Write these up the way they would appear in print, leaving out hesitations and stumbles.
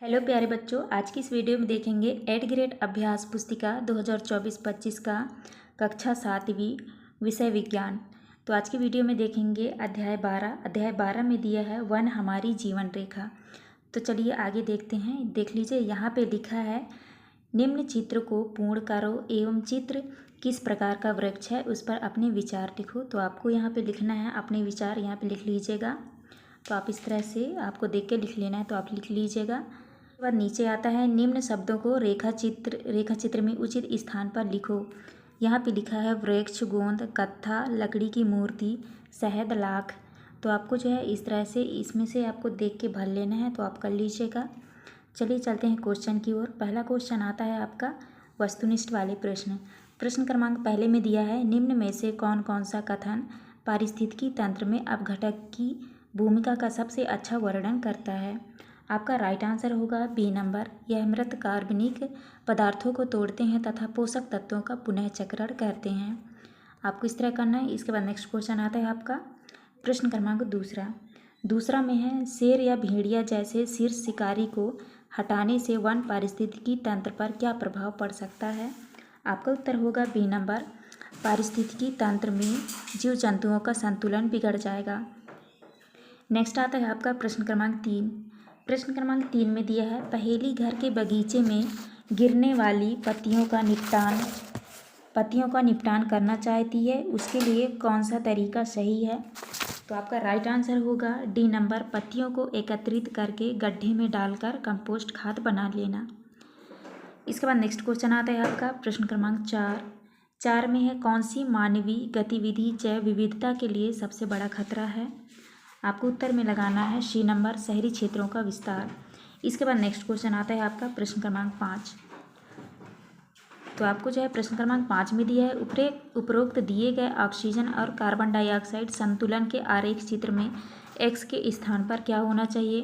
Hello प्यारे बच्चों, आज की इस वीडियो में देखेंगे 8th ग्रेड अभ्यास पुस्तिका 2024-25 का कक्षा 7वीं विषय विज्ञान। तो आज की वीडियो में देखेंगे अध्याय 12 में दिया है वन हमारी जीवन रेखा। तो चलिए आगे देखते हैं। देख लीजिए, यहाँ पे लिखा है निम्न चित्र को पूर्ण करो एवं चित्र किस प्रकार का वृक्ष है उस पर अपने विचार लिखो। तो आपको यहाँ पे लिखना है अपने विचार, यहाँ पे लिख लीजिएगा। तो आप इस तरह से आपको देख के लिख लेना है, तो आप लिख लीजिएगा। बाद नीचे आता है निम्न शब्दों को रेखा चित्र में उचित स्थान पर लिखो। यहाँ पे लिखा है वृक्ष, गोंद, कत्था, लकड़ी की मूर्ति, शहद, लाख। तो आपको जो है इस तरह से इसमें से आपको देख के भर लेना है, तो आप कर लीजिएगा। चलिए चलते हैं क्वेश्चन की ओर। पहला क्वेश्चन आता है आपका वस्तुनिष्ठ वाले प्रश्न क्रमांक पहले में दिया है निम्न में से कौन कौन सा कथन पारिस्थितिकी तंत्र में अपघटक की भूमिका का सबसे अच्छा वर्णन करता है। आपका राइट आंसर होगा बी नंबर। यह मृत कार्बनिक पदार्थों को तोड़ते हैं तथा पोषक तत्वों का पुनः चक्रण करते हैं। आपको इस तरह करना है। इसके बाद नेक्स्ट क्वेश्चन आता है आपका प्रश्न क्रमांक दूसरा में है शेर या भेड़िया जैसे शीर्ष शिकारी को हटाने से वन पारिस्थितिकी तंत्र पर क्या प्रभाव पड़ सकता है। आपका उत्तर होगा बी नंबर। पारिस्थितिकी तंत्र में जीव जंतुओं का संतुलन बिगड़ जाएगा। नेक्स्ट आता है आपका प्रश्न क्रमांक 3 में दिया है पहेली घर के बगीचे में गिरने वाली पत्तियों का निपटान करना चाहती है, उसके लिए कौन सा तरीका सही है। तो आपका राइट आंसर होगा डी नंबर। पत्तियों को एकत्रित करके गड्ढे में डालकर कंपोस्ट खाद बना लेना। इसके बाद नेक्स्ट क्वेश्चन आता है आपका प्रश्न क्रमांक 4 में है कौन सी मानवीय गतिविधि जैव विविधता के लिए सबसे बड़ा खतरा है। आपको उत्तर में लगाना है सी नंबर शहरी क्षेत्रों का विस्तार। इसके बाद नेक्स्ट क्वेश्चन आता है आपका प्रश्न क्रमांक 5। तो आपको जो है प्रश्न क्रमांक 5 में दिया है उपरोक्त दिए गए ऑक्सीजन और कार्बन डाइऑक्साइड संतुलन के आरेख चित्र में एक्स के स्थान पर क्या होना चाहिए।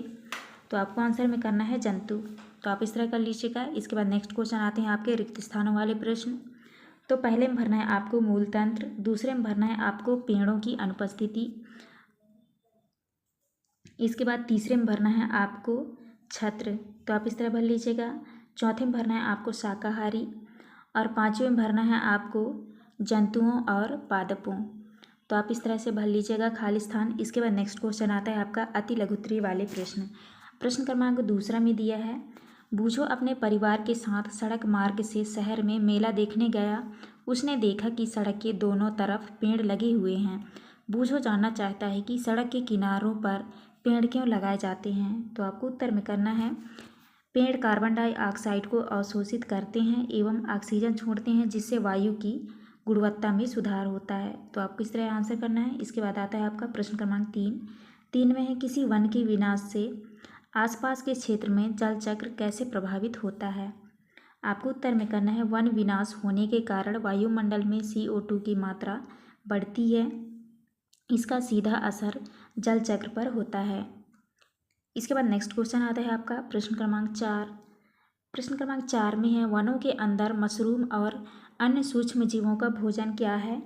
तो आपको आंसर में करना है जंतु। तो आप इस तरह कर लीजिएगा। इसके बाद नेक्स्ट क्वेश्चन आते हैं आपके रिक्त स्थानों वाले प्रश्न। तो पहले में भरना है आपको मूल तंत्र, दूसरे में भरना है आपको पेड़ों की अनुपस्थिति, इसके बाद तीसरे में भरना है आपको छत्र। तो आप इस तरह भर लीजिएगा। चौथे में भरना है आपको शाकाहारी और पांचवें में भरना है आपको जंतुओं और पादपों। तो आप इस तरह से भर लीजिएगा खाली स्थान। इसके बाद नेक्स्ट क्वेश्चन आता है आपका अति लघुत्तरीय वाले प्रश्न क्रमांक 2 में दिया है बूझो अपने परिवार के साथ सड़क मार्ग से शहर में मेला देखने गया। उसने देखा कि सड़क के दोनों तरफ पेड़ लगे हुए हैं। बूझो जानना चाहता है कि सड़क के किनारों पर पेड़ क्यों लगाए जाते हैं। तो आपको उत्तर में करना है पेड़ कार्बन डाइऑक्साइड को अवशोषित करते हैं एवं ऑक्सीजन छोड़ते हैं, जिससे वायु की गुणवत्ता में सुधार होता है। तो आपको इस तरह आंसर करना है। इसके बाद आता है आपका प्रश्न क्रमांक 3 में है किसी वन के विनाश से आसपास के क्षेत्र में जल चक्र कैसे प्रभावित होता है। आपको उत्तर में करना है वन विनाश होने के कारण वायुमंडल में CO2 की मात्रा बढ़ती है, इसका सीधा असर जल चक्र पर होता है। इसके बाद नेक्स्ट क्वेश्चन आता है आपका प्रश्न क्रमांक 4 में है वनों के अंदर मशरूम और अन्य सूक्ष्म जीवों का भोजन क्या है।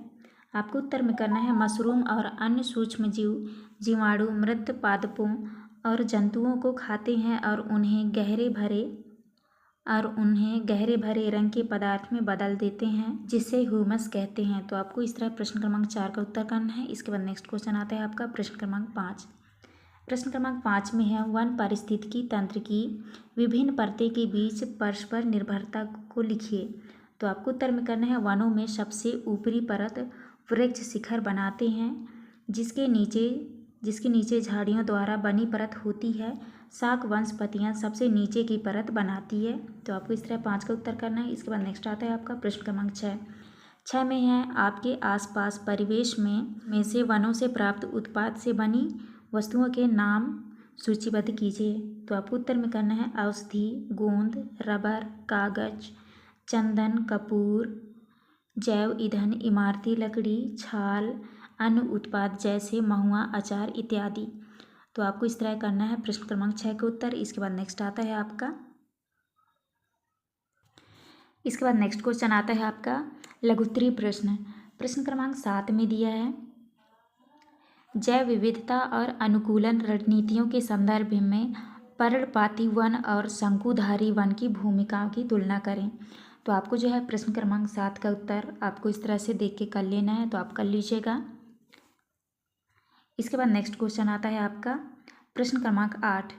आपको उत्तर में करना है मशरूम और अन्य सूक्ष्म जीवाणु मृत पादपों और जंतुओं को खाते हैं और उन्हें गहरे भरे रंग के पदार्थ में बदल देते हैं, जिसे ह्यूमस कहते हैं। तो आपको इस तरह प्रश्न क्रमांक 4 का उत्तर करना है। इसके बाद नेक्स्ट क्वेश्चन आता है आपका प्रश्न क्रमांक 5 में है वन पारिस्थितिकी तंत्र की विभिन्न परतें के बीच परस्पर निर्भरता को लिखिए। तो आपको उत्तर में करना है वनों में सबसे ऊपरी परत वृक्ष शिखर बनाते हैं, जिसके नीचे झाड़ियों द्वारा बनी परत होती है। शाक वनस्पतियाँ सबसे नीचे की परत बनाती है। तो आपको इस तरह 5 का उत्तर करना है। इसके बाद नेक्स्ट आता है आपका प्रश्न क्रमांक 6 में है आपके आसपास परिवेश में से वनों से प्राप्त उत्पाद से बनी वस्तुओं के नाम सूचीबद्ध कीजिए। तो आपको उत्तर में करना है औषधि, गोंद, रबर, कागज, चंदन, कपूर, जैव ईंधन, इमारती लकड़ी, छाल, अन्य उत्पाद जैसे महुआ, अचार इत्यादि। तो आपको इस तरह करना है प्रश्न क्रमांक 6 का उत्तर। इसके बाद नेक्स्ट आता है आपका नेक्स्ट क्वेश्चन आता है आपका लघुत्तरीय प्रश्न क्रमांक 7 में दिया है जैव विविधता और अनुकूलन रणनीतियों के संदर्भ में पर्णपाती वन और शंकुधारी वन की भूमिकाओं की तुलना करें। तो आपको जो है प्रश्न क्रमांक 7 का उत्तर आपको इस तरह से देख के कर लेना है, तो आप कर लीजिएगा। इसके बाद नेक्स्ट क्वेश्चन आता है आपका प्रश्न क्रमांक 8।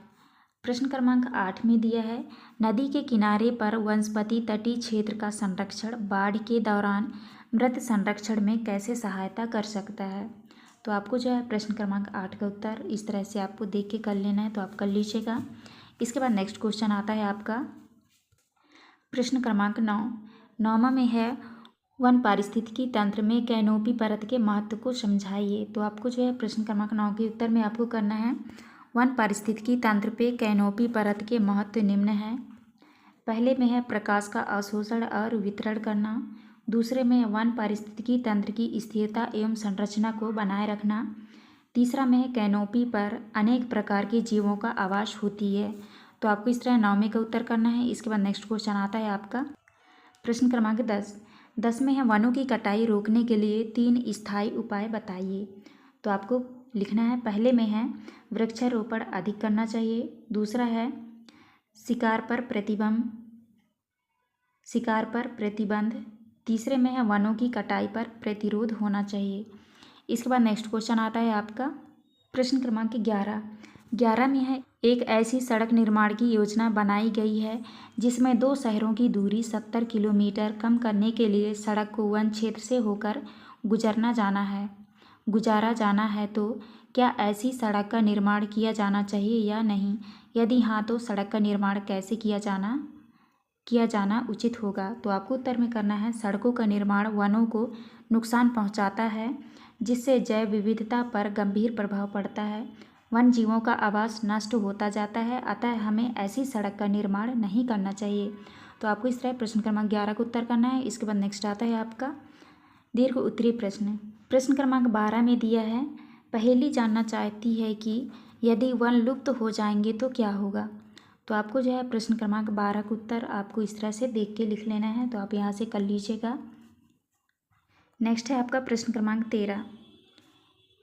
प्रश्न क्रमांक 8 में दिया है, नदी के किनारे पर वनस्पति तटीय क्षेत्र का संरक्षण बाढ़ के दौरान मृदा संरक्षण में कैसे सहायता कर सकता है। तो आपको जो है प्रश्न क्रमांक 8 का उत्तर इस तरह से आपको देख के कर लेना है, तो आप कर लीजिएगा। इसके बाद नेक्स्ट क्वेश्चन आता है आपका प्रश्न क्रमांक 9। 9वां में है, वन पारिस्थितिकी तंत्र में कैनोपी परत के महत्व को समझाइए। तो आपको जो है प्रश्न क्रमांक 9 के उत्तर में आपको करना है, वन पारिस्थितिकी तंत्र पे कैनोपी परत के महत्व निम्न है। पहले में है प्रकाश का अवशोषण और वितरण करना। दूसरे में है वन पारिस्थितिकी तंत्र की स्थिरता एवं संरचना को बनाए रखना। तीसरा में है कैनोपी पर अनेक प्रकार के जीवों का आवास होती है। तो आपको इस तरह 9वें का उत्तर करना है। इसके बाद नेक्स्ट क्वेश्चन आता है आपका प्रश्न क्रमांक 10। 10 में है, वनों की कटाई रोकने के लिए 3 स्थायी उपाय बताइए। तो आपको लिखना है, पहले में है वृक्षारोपण अधिक करना चाहिए। दूसरा है शिकार पर प्रतिबंध। तीसरे में है वनों की कटाई पर प्रतिरोध होना चाहिए। इसके बाद नेक्स्ट क्वेश्चन आता है आपका प्रश्न क्रमांक 11। 11 में है, एक ऐसी सड़क निर्माण की योजना बनाई गई है जिसमें 2 शहरों की दूरी 70 किलोमीटर कम करने के लिए सड़क को वन क्षेत्र से होकर गुजारा जाना है। तो क्या ऐसी सड़क का निर्माण किया जाना चाहिए या नहीं? यदि हाँ, तो सड़क का निर्माण कैसे किया जाना उचित होगा? तो आपको उत्तर में करना है, सड़कों का निर्माण वनों को नुकसान पहुंचाता है, जिससे जैव विविधता पर गंभीर प्रभाव पड़ता है। वन जीवों का आवास नष्ट होता जाता है, अतः हमें ऐसी सड़क का निर्माण नहीं करना चाहिए। तो आपको इस तरह प्रश्न क्रमांक 11 का उत्तर करना है। इसके बाद नेक्स्ट आता है आपका दीर्घ उत्तरीय प्रश्न। प्रश्न क्रमांक 12 में दिया है, पहेली जानना चाहती है कि यदि वन लुप्त हो जाएंगे तो क्या होगा। तो आपको जो है प्रश्न क्रमांक 12 का उत्तर आपको इस तरह से देख के लिख लेना है, तो आप यहाँ से कर लीजिएगा। नेक्स्ट है आपका प्रश्न क्रमांक 13।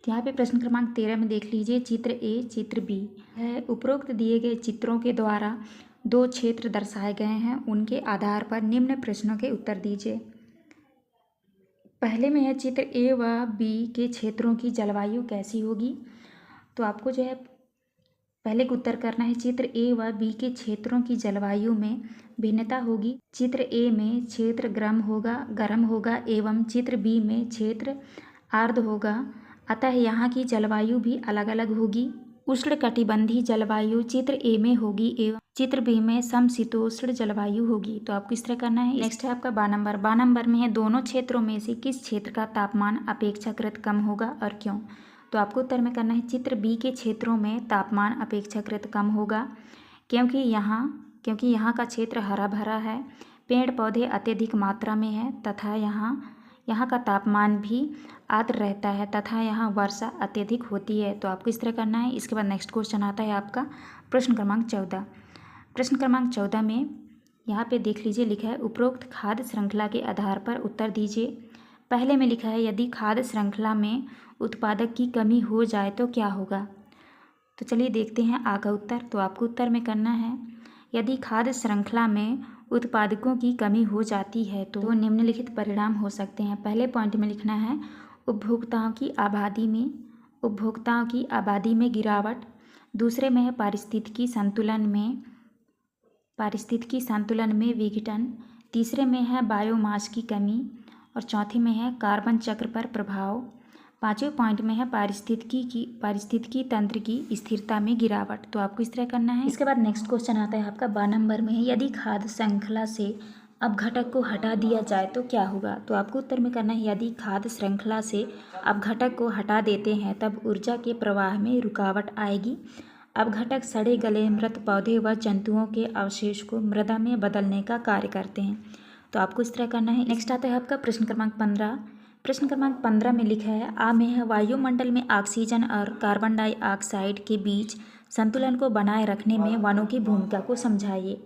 यहाँ पे प्रश्न क्रमांक 13 में देख लीजिए, चित्र ए चित्र बी है। उपरोक्त दिए गए चित्रों के द्वारा 2 क्षेत्र दर्शाए गए हैं, उनके आधार पर निम्न प्रश्नों के उत्तर दीजिए। पहले में है, चित्र ए व बी के क्षेत्रों की जलवायु कैसी होगी। तो आपको जो है पहले का उत्तर करना है, चित्र ए व बी के क्षेत्रों की जलवायु में भिन्नता होगी। चित्र ए में क्षेत्र गर्म होगा एवं चित्र बी में क्षेत्र आर्द्र होगा, अतः यहाँ की जलवायु भी अलग अलग होगी। उष्णकटिबंधीय जलवायु चित्र ए में होगी एवं चित्र बी में समशीतोष्ण जलवायु होगी। तो आपको इस तरह करना है। नेक्स्ट है आपका 12 नंबर में है, दोनों क्षेत्रों में से किस क्षेत्र का तापमान अपेक्षाकृत कम होगा और क्यों। तो आपको उत्तर में करना है, चित्र बी के क्षेत्रों में तापमान अपेक्षाकृत कम होगा क्योंकि यहाँ का क्षेत्र हरा भरा है, पेड़ पौधे अत्यधिक मात्रा में है तथा यहाँ का तापमान भी आर्द्र रहता है तथा यहाँ वर्षा अत्यधिक होती है। तो आपको इस तरह करना है। इसके बाद नेक्स्ट क्वेश्चन आता है आपका प्रश्न क्रमांक 14। प्रश्न क्रमांक 14 में यहाँ पे देख लीजिए, लिखा है उपरोक्त खाद्य श्रृंखला के आधार पर उत्तर दीजिए। पहले में लिखा है, यदि खाद्य श्रृंखला में उत्पादक की कमी हो जाए तो क्या होगा। तो चलिए देखते हैं आ का उत्तर। तो आपको उत्तर में करना है, यदि खाद्य श्रृंखला में उत्पादकों की कमी हो जाती है तो निम्नलिखित परिणाम हो सकते हैं। पहले पॉइंट में लिखना है, उपभोक्ताओं की आबादी में गिरावट। दूसरे में है पारिस्थितिकी संतुलन में विघटन। तीसरे में है बायोमास की कमी और चौथे में है कार्बन चक्र पर प्रभाव। पांचवें पॉइंट में है पारिस्थितिकी तंत्र की स्थिरता में गिरावट। तो आपको इस तरह करना है। इसके बाद नेक्स्ट क्वेश्चन आता है आपका 12 नंबर में है, यदि खाद्य श्रृंखला से अपघटक को हटा दिया जाए तो क्या होगा। तो आपको उत्तर में करना है, यदि खाद्य श्रृंखला से अपघटक को हटा देते हैं तब ऊर्जा के प्रवाह में रुकावट आएगी। अपघटक सड़े गले मृत पौधे व जंतुओं के अवशेष को मृदा में बदलने का कार्य करते हैं। तो आपको इस तरह करना है। नेक्स्ट आता है आपका प्रश्न क्रमांक 15। प्रश्न क्रमांक 15 में लिखा है, आ में है, वायुमंडल में ऑक्सीजन और कार्बन डाइऑक्साइड के बीच संतुलन को बनाए रखने में वनों की भूमिका को समझाइए।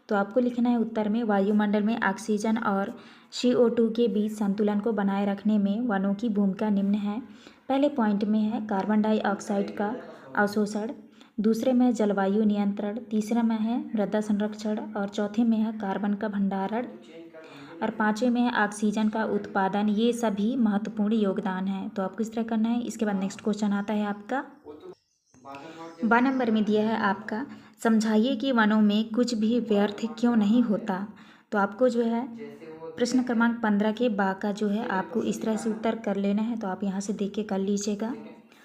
तो आपको लिखना है उत्तर में, वायुमंडल में ऑक्सीजन और CO2 के बीच संतुलन को बनाए रखने में वनों की भूमिका निम्न है। पहले पॉइंट में है कार्बन डाइऑक्साइड का अवशोषण। दूसरे में है जलवायु नियंत्रण, तीसरे में है मृदा संरक्षण और चौथे में है कार्बन का भंडारण और पाँचवें में है ऑक्सीजन का उत्पादन। ये सभी महत्वपूर्ण योगदान है। तो आपको इस तरह करना है। इसके बाद नेक्स्ट क्वेश्चन आता है आपका 12 नंबर में दिया है आपका समझाइए कि वनों में कुछ भी व्यर्थ क्यों नहीं होता। तो आपको जो है प्रश्न क्रमांक 15 के बा का जो है आपको इस तरह से उत्तर कर लेना है। तो आप यहाँ से देख के कर लीजिएगा।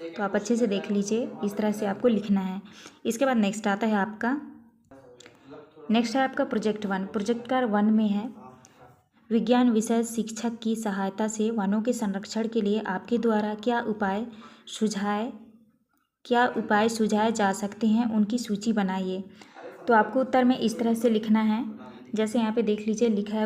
तो आप अच्छे से देख लीजिए, इस तरह से आपको लिखना है। इसके बाद नेक्स्ट आता है आपका प्रोजेक्ट 1। प्रोजेक्ट 1 में है विज्ञान विषय शिक्षक की सहायता से वनों के संरक्षण के लिए आपके द्वारा क्या उपाय सुझाए जा सकते हैं, उनकी सूची बनाइए। तो आपको उत्तर में इस तरह से लिखना है। जैसे यहाँ पे देख लीजिए लिखा है,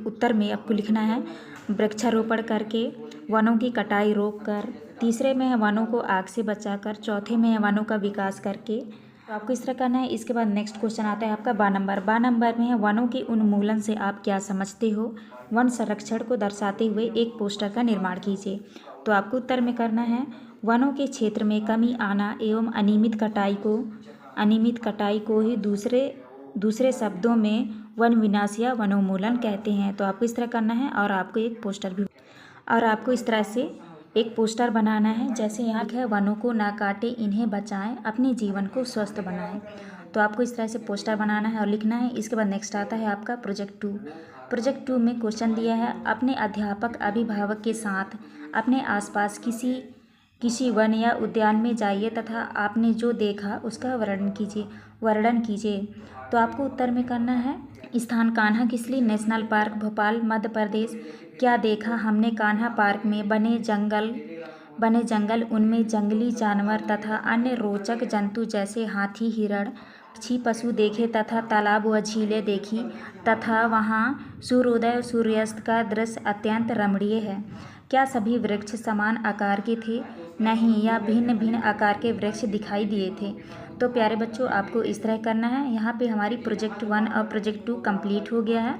उत्तर में आपको लिखना है वृक्षारोपण करके, वनों की कटाई रोककर, तीसरे में है वनों को आग से बचाकर, चौथे में है वनों का विकास करके। तो आपको इस तरह करना है। इसके बाद नेक्स्ट क्वेश्चन आता है आपका 12 नंबर में है वनों के उन्मूलन से आप क्या समझते हो। वन संरक्षण को दर्शाते हुए एक पोस्टर का निर्माण कीजिए। तो आपको उत्तर में करना है वनों के क्षेत्र में कमी आना एवं अनियमित कटाई को ही दूसरे शब्दों में वन विनाश या वनोन्मूलन कहते हैं। तो आपको इस तरह करना है और आपको इस तरह से एक पोस्टर बनाना है। जैसे यहाँ है वनों को ना काटे इन्हें बचाएं, अपने जीवन को स्वस्थ बनाएं। तो आपको इस तरह से पोस्टर बनाना है और लिखना है। इसके बाद नेक्स्ट आता है आपका प्रोजेक्ट 2 में क्वेश्चन दिया है अपने अध्यापक अभिभावक के साथ अपने आसपास किसी वन या उद्यान में जाइए तथा आपने जो देखा उसका वर्णन कीजिए। तो आपको उत्तर में करना है स्थान कान्हा किसली नेशनल पार्क भोपाल मध्य प्रदेश। क्या देखा हमने कान्हा पार्क में बने जंगल उनमें जंगली जानवर तथा अन्य रोचक जंतु जैसे हाथी हिरण पक्षी पशु देखे तथा तालाब व झीलें देखी तथा वहाँ सूर्योदय और सूर्यास्त का दृश्य अत्यंत रमणीय है। क्या सभी वृक्ष समान आकार के थे? नहीं, या भिन्न भिन्न आकार के वृक्ष दिखाई दिए थे। तो प्यारे बच्चों आपको इस तरह करना है। यहाँ पे हमारी प्रोजेक्ट 1 और प्रोजेक्ट 2 कंप्लीट हो गया है।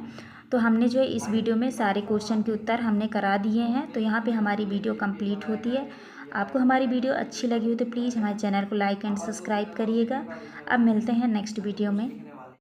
तो हमने जो है इस वीडियो में सारे क्वेश्चन के उत्तर हमने करा दिए हैं। तो यहाँ पे हमारी वीडियो कंप्लीट होती है। आपको हमारी वीडियो अच्छी लगी हो तो प्लीज़ हमारे चैनल को लाइक एंड सब्सक्राइब करिएगा। अब मिलते हैं नेक्स्ट वीडियो में।